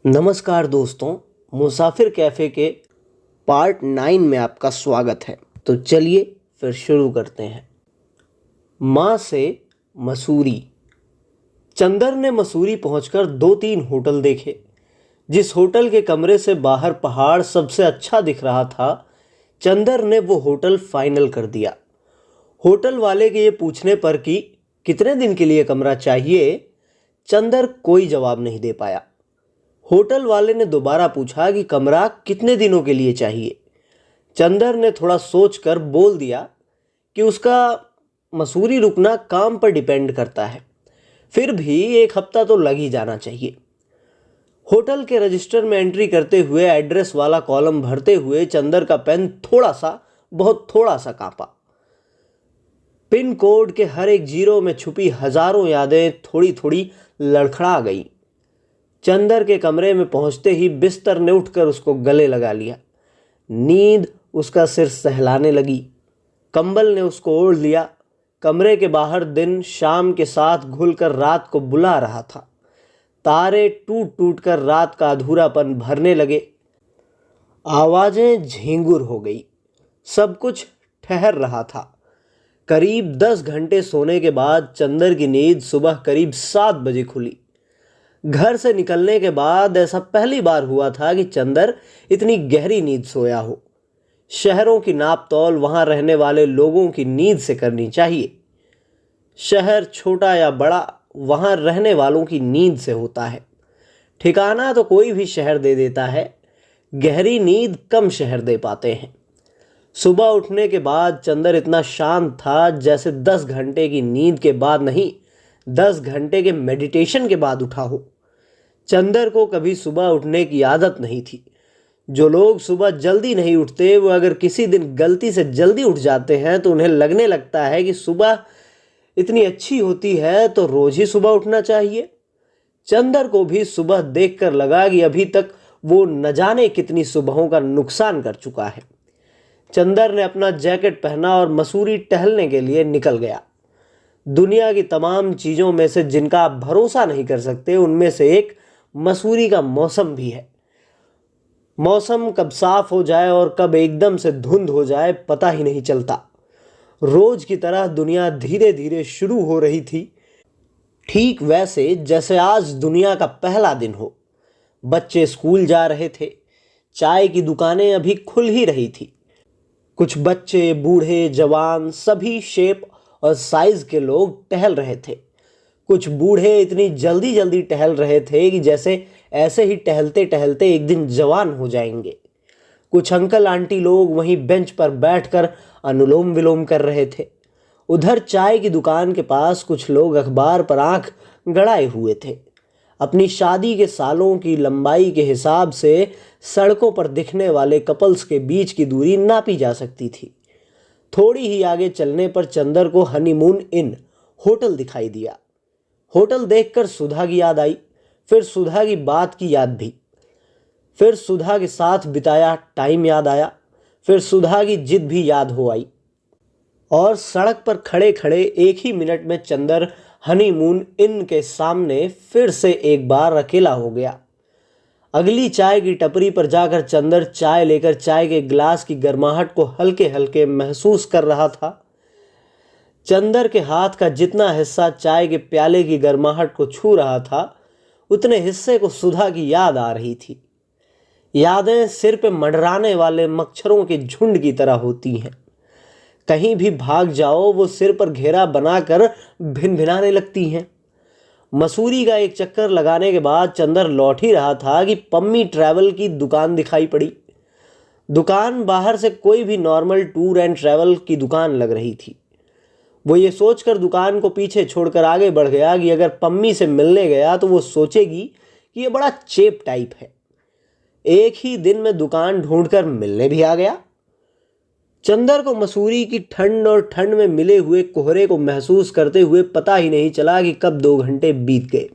नमस्कार दोस्तों, मुसाफिर कैफ़े के पार्ट 9 में आपका स्वागत है। तो चलिए फिर शुरू करते हैं। माँ से मसूरी। चंदर ने मसूरी पहुंचकर 2-3 होटल देखे। जिस होटल के कमरे से बाहर पहाड़ सबसे अच्छा दिख रहा था, चंदर ने वो होटल फाइनल कर दिया। होटल वाले के ये पूछने पर कि कितने दिन के लिए कमरा चाहिए, चंदर कोई जवाब नहीं दे पाया। होटल वाले ने दोबारा पूछा कि कमरा कितने दिनों के लिए चाहिए। चंदर ने थोड़ा सोचकर बोल दिया कि उसका मसूरी रुकना काम पर डिपेंड करता है, फिर भी 1 हफ्ता तो लग ही जाना चाहिए। होटल के रजिस्टर में एंट्री करते हुए एड्रेस वाला कॉलम भरते हुए चंदर का पेन बहुत थोड़ा सा कांपा। पिन कोड के हर एक जीरो में छुपी हजारों यादें थोड़ी थोड़ी लड़खड़ा गई। चंदर के कमरे में पहुंचते ही बिस्तर ने उठकर उसको गले लगा लिया। नींद उसका सिर सहलाने लगी। कंबल ने उसको ओढ़ लिया। कमरे के बाहर दिन शाम के साथ घुलकर रात को बुला रहा था। तारे टूट टूट कर रात का अधूरापन भरने लगे। आवाजें झींगुर हो गई। सब कुछ ठहर रहा था। करीब 10 घंटे सोने के बाद चंदर की नींद सुबह करीब 7 बजे खुली। घर से निकलने के बाद ऐसा पहली बार हुआ था कि चंदर इतनी गहरी नींद सोया हो। शहरों की नाप तौल वहां रहने वाले लोगों की नींद से करनी चाहिए। शहर छोटा या बड़ा, वहां रहने वालों की नींद से होता है। ठिकाना तो कोई भी शहर दे देता है, गहरी नींद कम शहर दे पाते हैं। सुबह उठने के बाद चंदर इतना शांत था जैसे 10 घंटे की नींद के बाद नहीं, 10 घंटे के मेडिटेशन के बाद उठा हो। चंदर को कभी सुबह उठने की आदत नहीं थी। जो लोग सुबह जल्दी नहीं उठते, वो अगर किसी दिन गलती से जल्दी उठ जाते हैं तो उन्हें लगने लगता है कि सुबह इतनी अच्छी होती है तो रोज ही सुबह उठना चाहिए। चंदर को भी सुबह देखकर लगा कि अभी तक वो न जाने कितनी सुबहों का नुकसान कर चुका है। चंदर ने अपना जैकेट पहना और मसूरी टहलने के लिए निकल गया। दुनिया की तमाम चीज़ों में से जिनका आप भरोसा नहीं कर सकते, उनमें से एक मसूरी का मौसम भी है। मौसम कब साफ हो जाए और कब एकदम से धुंध हो जाए पता ही नहीं चलता। रोज की तरह दुनिया धीरे धीरे शुरू हो रही थी, ठीक वैसे जैसे आज दुनिया का पहला दिन हो। बच्चे स्कूल जा रहे थे। चाय की दुकानें अभी खुल ही रही थी। कुछ बच्चे, बूढ़े, जवान, सभी शेप और साइज के लोग टहल रहे थे। कुछ बूढ़े इतनी जल्दी जल्दी टहल रहे थे कि जैसे ऐसे ही टहलते टहलते एक दिन जवान हो जाएंगे। कुछ अंकल आंटी लोग वहीं बेंच पर बैठकर अनुलोम विलोम कर रहे थे। उधर चाय की दुकान के पास कुछ लोग अखबार पर आंख गड़ाए हुए थे। अपनी शादी के सालों की लंबाई के हिसाब से सड़कों पर दिखने वाले कपल्स के बीच की दूरी नापी जा सकती थी। थोड़ी ही आगे चलने पर चंदर को हनीमून इन होटल दिखाई दिया। होटल देखकर सुधा की याद आई, फिर सुधा की बात की याद भी, फिर सुधा के साथ बिताया टाइम याद आया, फिर सुधा की जिद भी याद हो आई। और सड़क पर खड़े खड़े एक ही मिनट में चंदर हनीमून इन के सामने फिर से एक बार अकेला हो गया। अगली चाय की टपरी पर जाकर चंदर चाय लेकर चाय के गिलास की गर्माहट को हल्के हल्के महसूस कर रहा था। चंदर के हाथ का जितना हिस्सा चाय के प्याले की गर्माहट को छू रहा था, उतने हिस्से को सुधा की याद आ रही थी। यादें सिर पे मंडराने वाले मच्छरों के झुंड की तरह होती हैं। कहीं भी भाग जाओ वो सिर पर घेरा बनाकर भिनभिनाने लगती हैं। मसूरी का एक चक्कर लगाने के बाद चंदर लौट ही रहा था कि पम्मी ट्रैवल की दुकान दिखाई पड़ी। दुकान बाहर से कोई भी नॉर्मल टूर एंड ट्रैवल की दुकान लग रही थी। वो ये सोचकर दुकान को पीछे छोड़कर आगे बढ़ गया कि अगर पम्मी से मिलने गया तो वो सोचेगी कि ये बड़ा चेप टाइप है। एक ही दिन में दुकान ढूंढकर मिलने भी आ गया। चंदर को मसूरी की ठंड और ठंड में मिले हुए कोहरे को महसूस करते हुए पता ही नहीं चला कि कब 2 घंटे बीत गए।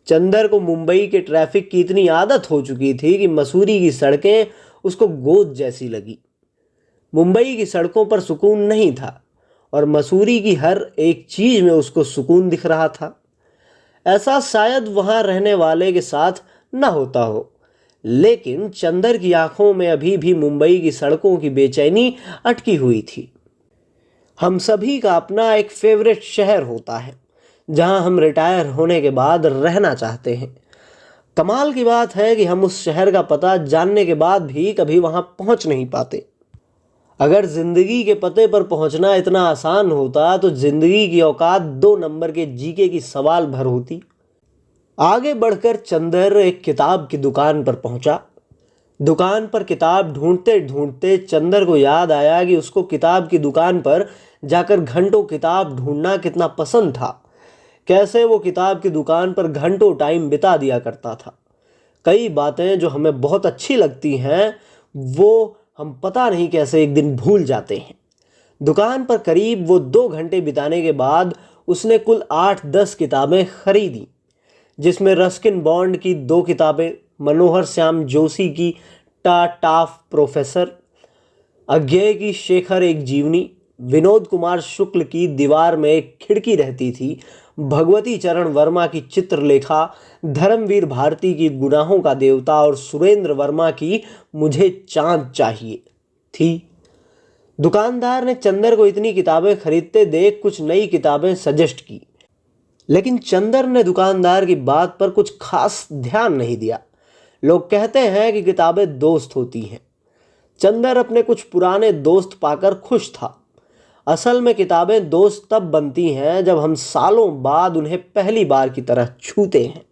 चंदर को मुंबई के ट्रैफिक की इतनी आदत हो चुकी थी कि मसूरी की सड़कें उसको गोद जैसी लगी। मुंबई की सड़कों पर सुकून नहीं था और मसूरी की हर एक चीज में उसको सुकून दिख रहा था। ऐसा शायद वहां रहने वाले के साथ न होता हो, लेकिन चंदर की आंखों में अभी भी मुंबई की सड़कों की बेचैनी अटकी हुई थी। हम सभी का अपना एक फेवरेट शहर होता है जहां हम रिटायर होने के बाद रहना चाहते हैं। कमाल की बात है कि हम उस शहर का पता जानने के बाद भी कभी वहां पहुंच नहीं पाते। अगर जिंदगी के पते पर पहुंचना इतना आसान होता तो जिंदगी की औकात 2 नंबर के जीके की सवाल भर होती। आगे बढ़कर चंदर एक किताब की दुकान पर पहुंचा। दुकान पर किताब ढूंढते ढूंढते चंदर को याद आया कि उसको किताब की दुकान पर जाकर घंटों किताब ढूंढना कितना पसंद था। कैसे वो किताब की दुकान पर घंटों टाइम बिता दिया करता था। कई बातें जो हमें बहुत अच्छी लगती हैं वो हम पता नहीं कैसे एक दिन भूल जाते हैं। दुकान पर करीब वो 2 घंटे बिताने के बाद उसने कुल 8-10 किताबें खरीदी, जिसमें रस्किन बॉन्ड की 2 किताबें, मनोहर श्याम जोशी की टाफ प्रोफेसर, अज्ञे की शेखर एक जीवनी, विनोद कुमार शुक्ल की दीवार में एक खिड़की रहती थी, भगवती चरण वर्मा की चित्रलेखा, धर्मवीर भारती की गुनाहों का देवता और सुरेंद्र वर्मा की मुझे चांद चाहिए थी। दुकानदार ने चंदर को इतनी किताबें खरीदते देख कुछ नई किताबें सजेस्ट की, लेकिन चंदर ने दुकानदार की बात पर कुछ खास ध्यान नहीं दिया। लोग कहते हैं कि किताबें दोस्त होती हैं। चंदर अपने कुछ पुराने दोस्त पाकर खुश था। असल में किताबें दोस्त तब बनती हैं जब हम सालों बाद उन्हें पहली बार की तरह छूते हैं।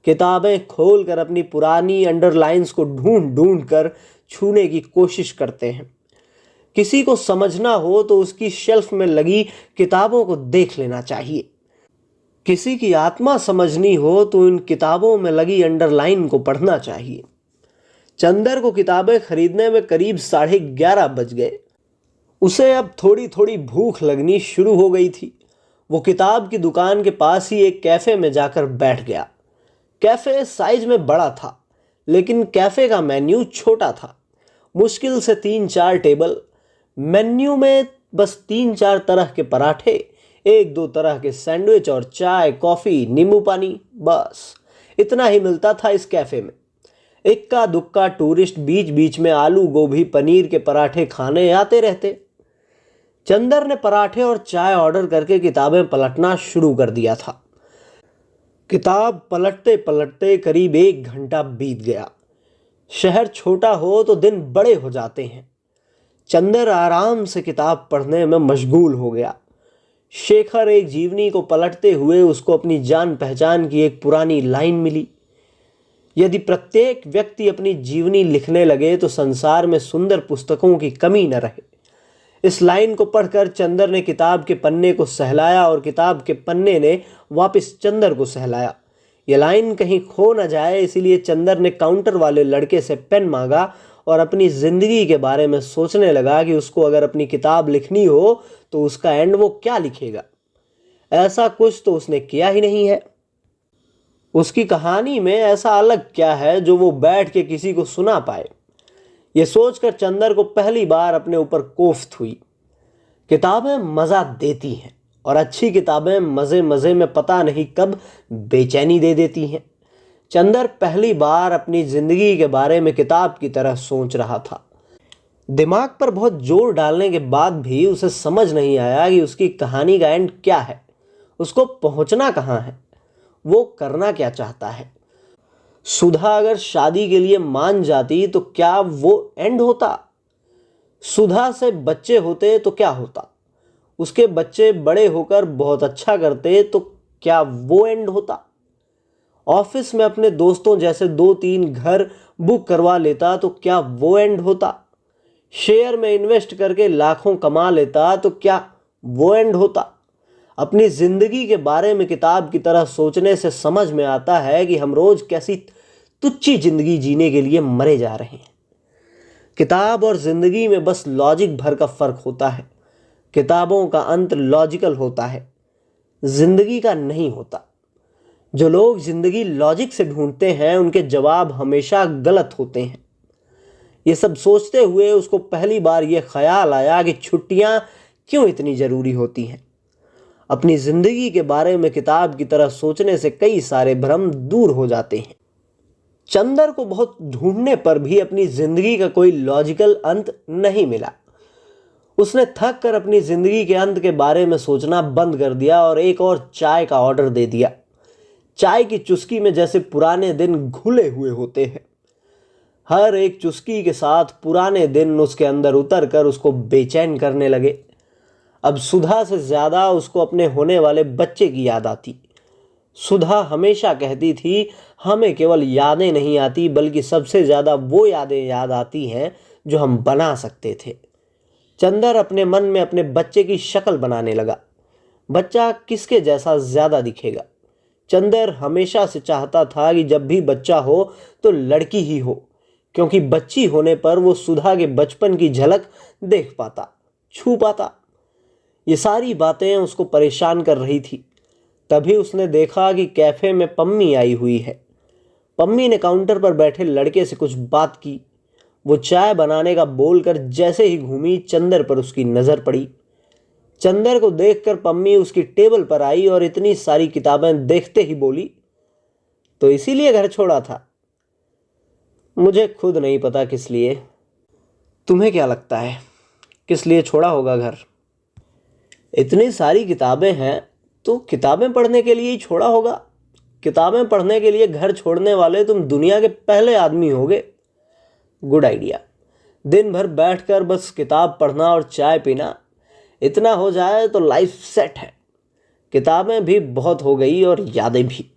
किताबें खोलकर अपनी पुरानी अंडरलाइंस को ढूंढ ढूंढ कर छूने की कोशिश करते हैं। किसी को समझना हो तो उसकी शेल्फ में लगी किताबों को देख लेना चाहिए। किसी की आत्मा समझनी हो तो इन किताबों में लगी अंडरलाइन को पढ़ना चाहिए। चंदर को किताबें खरीदने में करीब 11:30 बज गए। उसे अब थोड़ी थोड़ी भूख लगनी शुरू हो गई थी। वो किताब की दुकान के पास ही एक कैफे में जाकर बैठ गया। कैफे साइज में बड़ा था, लेकिन कैफे का मेन्यू छोटा था। मुश्किल से 3-4 टेबल। मेन्यू में बस 3-4 तरह के पराठे, 1-2 तरह के सैंडविच और चाय, कॉफी, नींबू पानी, बस इतना ही मिलता था इस कैफे में। इक्का दुक्का टूरिस्ट बीच बीच में आलू गोभी पनीर के पराठे खाने आते रहते। चंदर ने पराठे और चाय ऑर्डर करके किताबें पलटना शुरू कर दिया था। किताब पलटते पलटते करीब 1 घंटा बीत गया। शहर छोटा हो तो दिन बड़े हो जाते हैं। चंदर आराम से किताब पढ़ने में मशगूल हो गया। शेखर एक जीवनी को पलटते हुए उसको अपनी जान पहचान की एक पुरानी लाइन मिली। यदि प्रत्येक व्यक्ति अपनी जीवनी लिखने लगे तो संसार में सुंदर पुस्तकों की कमी न रहे। इस लाइन को पढ़कर चंदर ने किताब के पन्ने को सहलाया और किताब के पन्ने ने वापस चंदर को सहलाया। यह लाइन कहीं खो न जाए, इसीलिए चंदर ने काउंटर वाले लड़के से पेन मांगा और अपनी जिंदगी के बारे में सोचने लगा कि उसको अगर अपनी किताब लिखनी हो तो उसका एंड वो क्या लिखेगा। ऐसा कुछ तो उसने किया ही नहीं है। उसकी कहानी में ऐसा अलग क्या है जो वो बैठ के किसी को सुना पाए। यह सोचकर चंदर को पहली बार अपने ऊपर कोफ्त हुई। किताबें मज़ा देती हैं और अच्छी किताबें मज़े मज़े में पता नहीं कब बेचैनी दे देती हैं। चंदर पहली बार अपनी ज़िंदगी के बारे में किताब की तरह सोच रहा था। दिमाग पर बहुत जोर डालने के बाद भी उसे समझ नहीं आया कि उसकी कहानी का एंड क्या है, उसको पहुंचना कहाँ है, वो करना क्या चाहता है। सुधा अगर शादी के लिए मान जाती तो क्या वो एंड होता? सुधा से बच्चे होते तो क्या होता? उसके बच्चे बड़े होकर बहुत अच्छा करते तो क्या वो एंड होता? ऑफिस में अपने दोस्तों जैसे 2-3 घर बुक करवा लेता तो क्या वो एंड होता? शेयर में इन्वेस्ट करके लाखों कमा लेता तो क्या वो एंड होता? अपनी जिंदगी के बारे में किताब की तरह सोचने से समझ में आता है कि हम रोज कैसी तुच्छी जिंदगी जीने के लिए मरे जा रहे हैं। किताब और जिंदगी में बस लॉजिक भर का फर्क होता है। किताबों का अंत लॉजिकल होता है, जिंदगी का नहीं होता। जो लोग जिंदगी लॉजिक से ढूंढते हैं उनके जवाब हमेशा गलत होते हैं। ये सब सोचते हुए उसको पहली बार यह ख्याल आया कि छुट्टियां क्यों इतनी जरूरी होती हैं। अपनी जिंदगी के बारे में किताब की तरह सोचने से कई सारे भ्रम दूर हो जाते हैं। चंदर को बहुत ढूंढने पर भी अपनी जिंदगी का कोई लॉजिकल अंत नहीं मिला। उसने थक कर अपनी जिंदगी के अंत के बारे में सोचना बंद कर दिया और एक और चाय का ऑर्डर दे दिया। चाय की चुस्की में जैसे पुराने दिन घुले हुए होते हैं। हर एक चुस्की के साथ पुराने दिन उसके अंदर उतर कर उसको बेचैन करने लगे। अब सुधा से ज्यादा उसको अपने होने वाले बच्चे की याद आती। सुधा हमेशा कहती थी, हमें केवल यादें नहीं आती बल्कि सबसे ज्यादा वो यादें याद आती हैं जो हम बना सकते थे। चंदर अपने मन में अपने बच्चे की शक्ल बनाने लगा। बच्चा किसके जैसा ज्यादा दिखेगा? चंदर हमेशा से चाहता था कि जब भी बच्चा हो तो लड़की ही हो, क्योंकि बच्ची होने पर वो सुधा के बचपन की झलक देख पाता, छू पाता। ये सारी बातें उसको परेशान कर रही थी। तभी उसने देखा कि कैफे में पम्मी आई हुई है। पम्मी ने काउंटर पर बैठे लड़के से कुछ बात की। वो चाय बनाने का बोलकर जैसे ही घूमी, चंदर पर उसकी नजर पड़ी। चंदर को देखकर पम्मी उसकी टेबल पर आई और इतनी सारी किताबें देखते ही बोली, तो इसीलिए घर छोड़ा था? मुझे खुद नहीं पता किस लिए। तुम्हें क्या लगता है किस लिए छोड़ा होगा घर? इतनी सारी किताबें हैं तो किताबें पढ़ने के लिए ही छोड़ा होगा। किताबें पढ़ने के लिए घर छोड़ने वाले तुम दुनिया के पहले आदमी होगे। Good idea. दिन भर बैठकर बस किताब पढ़ना और चाय पीना, इतना हो जाए तो लाइफ सेट है। किताबें भी बहुत हो गई और यादें भी।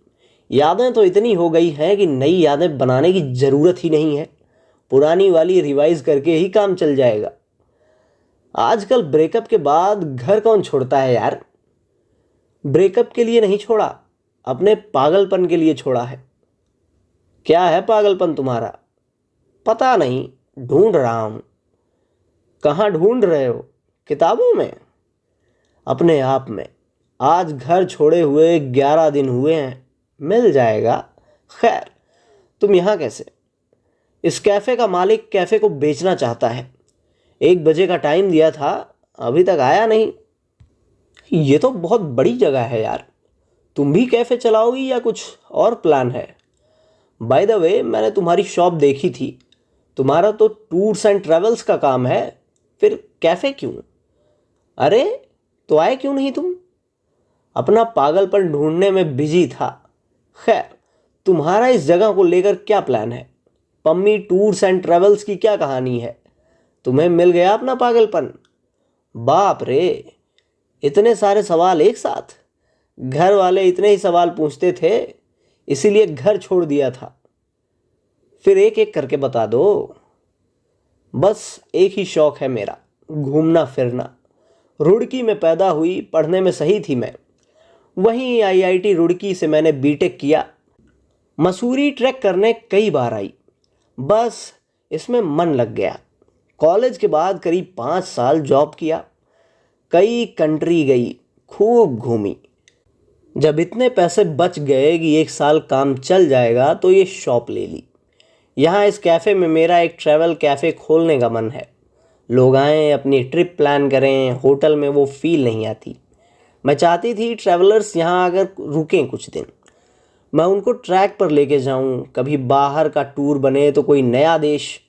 यादें तो इतनी हो गई हैं कि नई यादें बनाने की ज़रूरत ही नहीं है। पुरानी वाली रिवाइज करके ही काम चल जाएगा। आजकल ब्रेकअप के बाद घर कौन छोड़ता है यार? ब्रेकअप के लिए नहीं छोड़ा, अपने पागलपन के लिए छोड़ा है। क्या है पागलपन तुम्हारा? पता नहीं, ढूंढ रहा हूं। कहाँ ढूंढ रहे हो? किताबों में? अपने आप में। आज घर छोड़े हुए 11 दिन हुए हैं, मिल जाएगा। खैर, तुम यहाँ कैसे? इस कैफ़े का मालिक कैफ़े को बेचना चाहता है। 1 बजे का टाइम दिया था, अभी तक आया नहीं। ये तो बहुत बड़ी जगह है यार। तुम भी कैफ़े चलाओगी या कुछ और प्लान है? बाय द वे, मैंने तुम्हारी शॉप देखी थी। तुम्हारा तो टूर्स एंड ट्रेवल्स का काम है, फिर कैफ़े क्यों? अरे, तो आए क्यों नहीं तुम? अपना पागलपन ढूंढने में बिजी था। खैर, तुम्हारा इस जगह को लेकर क्या प्लान है? पम्मी टूर्स एंड ट्रेवल्स की क्या कहानी है? तुम्हें मिल गया अपना पागलपन? बाप रे, इतने सारे सवाल एक साथ। घर वाले इतने ही सवाल पूछते थे, इसीलिए घर छोड़ दिया था। फिर एक एक करके बता दो। बस एक ही शौक है मेरा, घूमना फिरना। रुड़की में पैदा हुई, पढ़ने में सही थी मैं। वहीं आईआईटी रुड़की से मैंने बीटेक किया। मसूरी ट्रैक करने कई बार आई, बस इसमें मन लग गया। कॉलेज के बाद करीब 5 साल जॉब किया। कई कंट्री गई, खूब घूमी। जब इतने पैसे बच गए कि 1 साल काम चल जाएगा तो ये शॉप ले ली। यहाँ इस कैफ़े में मेरा एक ट्रैवल कैफ़े खोलने का मन है। लोग आएँ, अपनी ट्रिप प्लान करें, होटल में वो फील नहीं आती। मैं चाहती थी ट्रैवलर्स यहाँ आकर रुकें कुछ दिन। मैं उनको ट्रैक पर लेके जाऊँ, कभी बाहर का टूर बने तो कोई नया देश,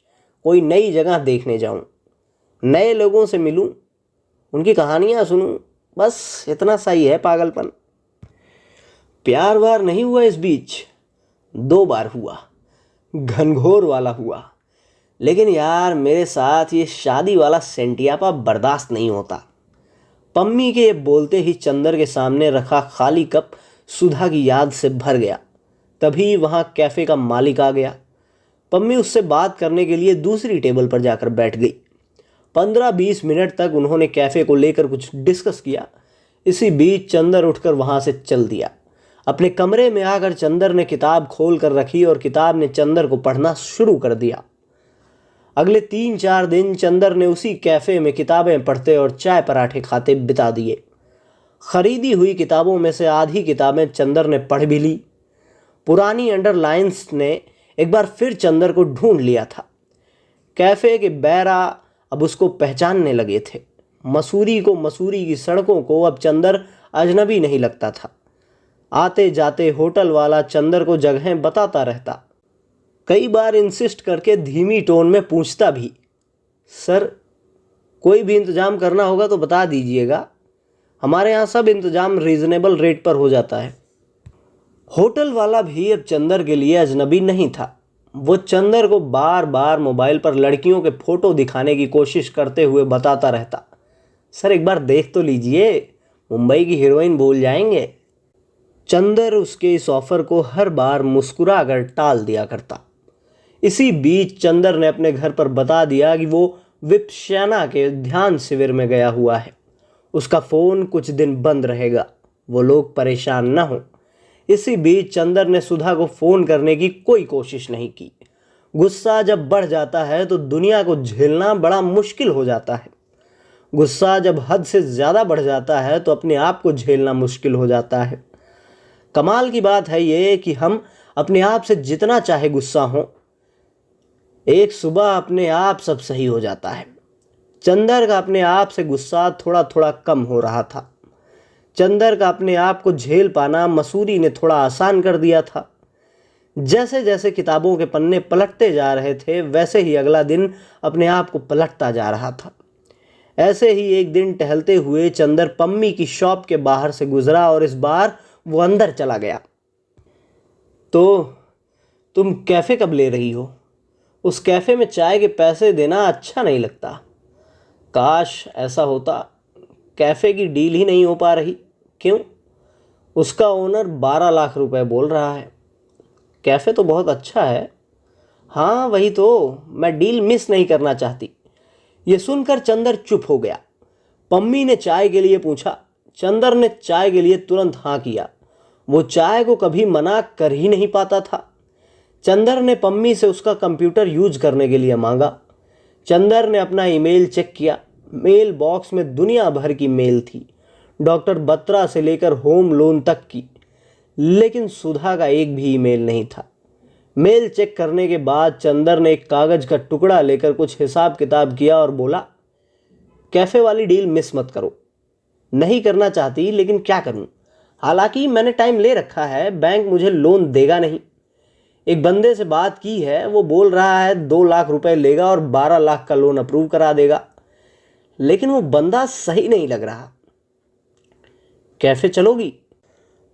कोई नई जगह देखने जाऊँ, नए लोगों से मिलूँ, उनकी कहानियाँ सुनूँ। बस इतना सा ही है पागलपन। प्यार वार नहीं हुआ इस बीच? 2 बार हुआ, घनघोर वाला हुआ। लेकिन यार, मेरे साथ ये शादी वाला सेंटियापा बर्दाश्त नहीं होता। पम्मी के ये बोलते ही चंदर के सामने रखा खाली कप सुधा की याद से भर गया। तभी वहाँ कैफ़े का मालिक आ गया। पम्मी उससे बात करने के लिए दूसरी टेबल पर जाकर बैठ गई। 15-20 मिनट तक उन्होंने कैफ़े को लेकर कुछ डिस्कस किया। इसी बीच चंदर उठकर वहाँ से चल दिया। अपने कमरे में आकर चंदर ने किताब खोल कर रखी और किताब ने चंदर को पढ़ना शुरू कर दिया। अगले 3-4 दिन चंदर ने उसी कैफ़े में किताबें पढ़ते और चाय पराठे खाते बिता दिए। खरीदी हुई किताबों में से आधी किताबें चंदर ने पढ़ भी ली। पुरानी अंडरलाइंस ने एक बार फिर चंदर को ढूंढ लिया था। कैफ़े के बैरा अब उसको पहचानने लगे थे। मसूरी की सड़कों को अब चंदर अजनबी नहीं लगता था। आते जाते होटल वाला चंदर को जगहें बताता रहता। कई बार इंसिस्ट करके धीमी टोन में पूछता भी, सर कोई भी इंतज़ाम करना होगा तो बता दीजिएगा, हमारे यहाँ सब इंतज़ाम रीज़नेबल रेट पर हो जाता है। होटल वाला भी अब चंदर के लिए अजनबी नहीं था। वो चंदर को बार बार मोबाइल पर लड़कियों के फ़ोटो दिखाने की कोशिश करते हुए बताता रहता, सर एक बार देख तो लीजिए, मुंबई की हीरोइन भूल जाएंगे। चंदर उसके इस ऑफ़र को हर बार मुस्कुरा कर टाल दिया करता। इसी बीच चंदर ने अपने घर पर बता दिया कि वो विपश्यना के ध्यान शिविर में गया हुआ है, उसका फ़ोन कुछ दिन बंद रहेगा, वो लोग परेशान न हों। इसी बीच चंदर ने सुधा को फ़ोन करने की कोई कोशिश नहीं की। गुस्सा जब बढ़ जाता है तो दुनिया को झेलना बड़ा मुश्किल हो जाता है। गुस्सा जब हद से ज़्यादा बढ़ जाता है तो अपने आप को झेलना मुश्किल हो जाता है। कमाल की बात है ये कि हम अपने आप से जितना चाहे गुस्सा हों, एक सुबह अपने आप सब सही हो जाता है। चंदर का अपने आप से गुस्सा थोड़ा थोड़ा कम हो रहा था। चंदर का अपने आप को झेल पाना मसूरी ने थोड़ा आसान कर दिया था। जैसे जैसे किताबों के पन्ने पलटते जा रहे थे वैसे ही अगला दिन अपने आप को पलटता जा रहा था। ऐसे ही एक दिन टहलते हुए चंदर पम्मी की शॉप के बाहर से गुजरा और इस बार वो अंदर चला गया। तो तुम कैफ़े कब ले रही हो? उस कैफ़े में चाय के पैसे देना अच्छा नहीं लगता। काश ऐसा होता। कैफ़े की डील ही नहीं हो पा रही। क्यों? उसका ओनर 12 लाख रुपए बोल रहा है। कैफ़े तो बहुत अच्छा है। हाँ वही तो, मैं डील मिस नहीं करना चाहती। ये सुनकर चंदर चुप हो गया। पम्मी ने चाय के लिए पूछा। चंदर ने चाय के लिए तुरंत हाँ किया। वो चाय को कभी मना कर ही नहीं पाता था। चंदर ने पम्मी से उसका कंप्यूटर यूज करने के लिए मांगा। चंदर ने अपना ईमेल चेक किया। मेल बॉक्स में दुनिया भर की मेल थी, डॉक्टर बत्रा से लेकर होम लोन तक की, लेकिन सुधा का एक भी ईमेल नहीं था। मेल चेक करने के बाद चंदर ने एक कागज़ का टुकड़ा लेकर कुछ हिसाब किताब किया और बोला, कैफ़े वाली डील मिस मत करो। नहीं करना चाहती लेकिन क्या करूं, हालांकि मैंने टाइम ले रखा है, बैंक मुझे लोन देगा नहीं। एक बंदे से बात की है, वो बोल रहा है 2 लाख रुपए लेगा और 12 लाख का लोन अप्रूव करा देगा, लेकिन वो बंदा सही नहीं लग रहा। कैफ़े चलोगी?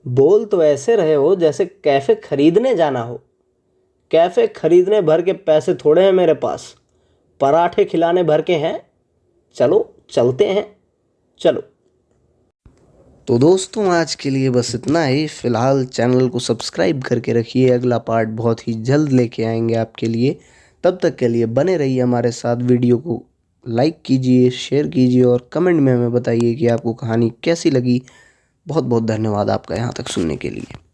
बोल तो ऐसे रहे हो जैसे कैफ़े खरीदने जाना हो। कैफ़े खरीदने भर के पैसे थोड़े हैं मेरे पास, पराठे खिलाने भर के हैं। चलो चलते हैं, चलो। तो दोस्तों आज के लिए बस इतना ही। फ़िलहाल चैनल को सब्सक्राइब करके रखिए, अगला पार्ट बहुत ही जल्द लेके आएंगे आपके लिए। तब तक के लिए बने रहिए हमारे साथ। वीडियो को लाइक कीजिए, शेयर कीजिए और कमेंट में हमें बताइए कि आपको कहानी कैसी लगी। बहुत बहुत धन्यवाद आपका यहाँ तक सुनने के लिए।